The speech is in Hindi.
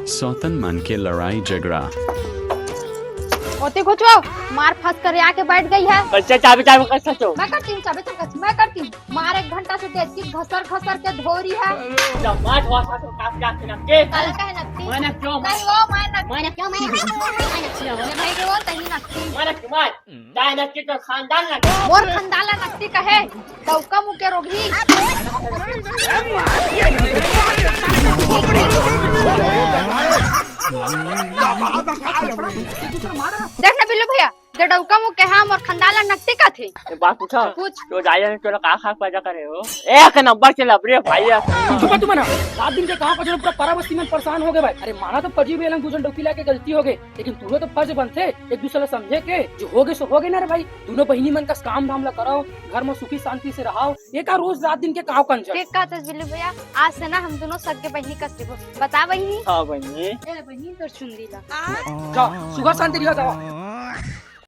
सौतन मन के लड़ाई झगड़ा। ओते कुछ मार फंस कर आके बैठ गई है। बच्चा चाबी चाबी कर सचो मैं करती हूँ चाबी चाबी मैं करती हूँ। मार 1 घंटा से देखती घसर घसर के धोरी है। जब मार हुआ था तो काफ जाके नक्के कल कहे नक्की मैंने क्यों नहीं वो मैं क्यों मैं नहीं वो तही नक्की मैंने क्यों मार दाई नक्के तो खानदान ना मोर खंडाला नक्की कहे दौका मुके रोगी। देखना बिल्लू भैया डौका मुके हम और खंडाला नक्की का थे। बात पूछो पूछ तो जाया ने तो का खा पैदा करे हो एक नंबर से लबरे भाई तू मना 7 दिन के कहां पर पूरा पारा बस्ती में परेशान हो गए भाई। अरे माना तो फर्जी बेलन दूसरे डोकीला के गलती हो गई लेकिन तू तो फर्ज बनते एक दूसरे समझे के जो हो गए सो हो गए ना रे भाई। दोनों बहिनी मन का काम धाम ला कराओ घर में सुखी शांति से रहो। एक रोज 7 दिन के कहां कंजर ठीक कहा था बिल्लू भैया आज से ना हम दोनों सगे बहनी कसते हो। बता बहनी हां बहनी ए बहनी तो सुन दी ला जा सुखा शांति रहो जाओ।